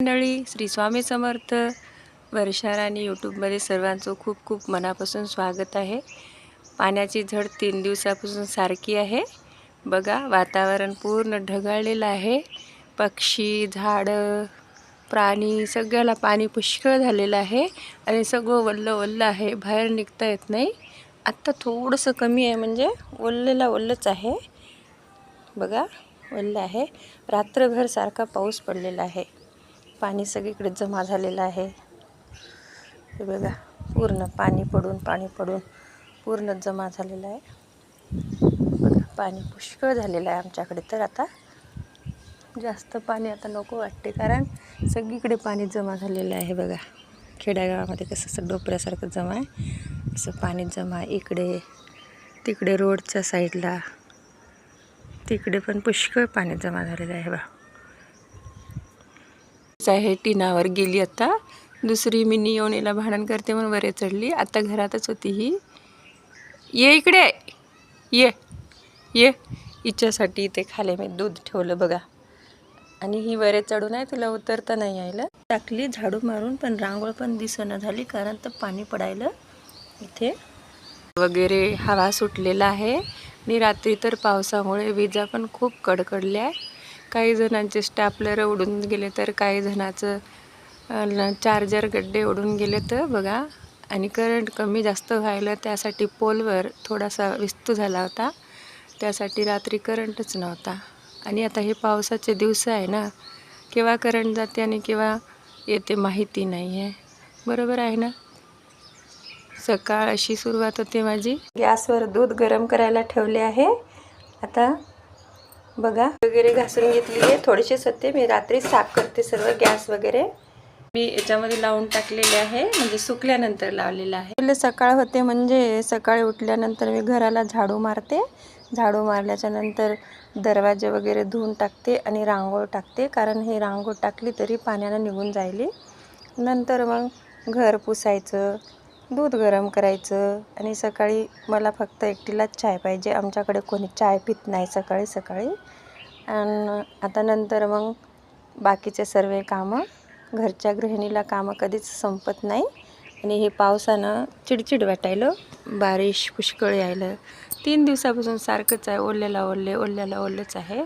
मंडळी, श्री स्वामी समर्थ. वर्षा राणी यूट्यूबमध्ये सर्वांचं खूप खूप मनापासून स्वागत आहे. पाण्याची झड 3 दिवसापासून सारखी आहे. बघा, वातावरण पूर्ण ढगाळलेलं आहे. पक्षी, झाडं, प्राणी सगळ्याला पाणी पुष्कळ झालेलं आहे आणि सगळं वल्लं वल्लं आहे. बाहेर निघता येत नाही. आत्ता थोडंसं कमी आहे, म्हणजे ओल्लेला ओल्लंच आहे. बघा, ओल्लं आहे. रात्रभर सारखा पाऊस पडलेला आहे. पाणी सगळीकडे जमा झालेलं आहे. हे बघा, पूर्ण पाणी पडून पूर्ण जमा झालेलं आहे. बघा, पाणी पुष्कळ झालेलं आहे आमच्याकडे. तर आता जास्त पाणी आता नको वाटते, कारण सगळीकडे पाणी जमा झालेलं आहे. बघा, खेड्यागावामध्ये कसं असं डोपऱ्यासारखं जमा आहे, असं पाणी जमा आहे. इकडे तिकडे रोडच्या साईडला तिकडे पण पुष्कळ पाणी जमा झालेलं आहे. बघा आहे, टिनावर गेली. आता दुसरी मिनी योनीला भांडण करते म्हणून वरे चढली. आता घरातच होती ही. ये इकडे, ये ये. हिच्यासाठी इथे खाली मी दूध ठेवलं बघा. आणि ही वरे चढून आहे, तिला उतरता नाही यायला. टाकली झाडू मारून, पण रांगोळ पण दिसणं झाली, कारण तर पाणी पडायला इथे वगैरे. हवा सुटलेला आहे आणि रात्री तर पावसामुळे विजा पण खूप कडकडल्या. काही जणांचे स्टॅपलर उडून गेले, तर काही जणाचं चार्जर गड्डे उडून गेले. तर बघा, आणि करंट कमी जास्त व्हायला त्यासाठी पोलवर थोडासा विस्तू झाला होता, त्यासाठी रात्री करंटच नव्हता. आणि आता हे पावसाचे दिवस आहे ना, केव्हा करंट जाते आणि केव्हा येते माहिती नाही आहे. बरोबर आहे ना. सकाळ अशी सुरुवात होते माझी. गॅसवर दूध गरम करायला ठेवले आहे. आता बघा, वगैरे घासून घेतली आहे. थोडीशीच होते, मी रात्री साफ करते सर्व. गॅस वगैरे मी याच्यामध्ये लावून टाकलेले आहे, म्हणजे सुकल्यानंतर लावलेलं आहे. पहिले सकाळ होते, म्हणजे सकाळी उठल्यानंतर मी घराला झाडू मारते. झाडू मारल्याच्या नंतर दरवाजे वगैरे धुवून टाकते आणि रांगोळ टाकते, कारण हे रांगोळ टाकली तरी पाण्यानं निघून जाईल. नंतर मग घर पुसायचं, दूध गरम करायचं. आणि सकाळी मला फक्त एकटीलाच चाय पाहिजे. आमच्याकडे कोणी चाय पित नाही सकाळी सकाळी. आणि आता नंतर मग बाकीचे सर्व कामं. घरच्या गृहिणीला कामं कधीच संपत नाही. आणि हे पावसानं चिडचिड वाटायलं, बारिश पुष्कळ यायलं. 3 दिवसापासून सारखंच आहे, ओल्ल्याला ओल्लंच आहे.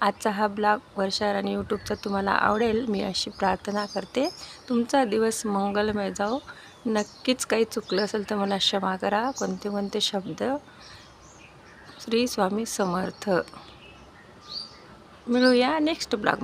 आजचा हा ब्लॉग वर्षा राणी यूट्यूबचा तुम्हाला आवडेल, मी अशी प्रार्थना करते. तुमचा दिवस मंगलमय जाओ. नक्कीच काही चुकलं असेल तर मला क्षमा करा. कोणते शब्द. श्री स्वामी समर्थ. मिळूया next blog.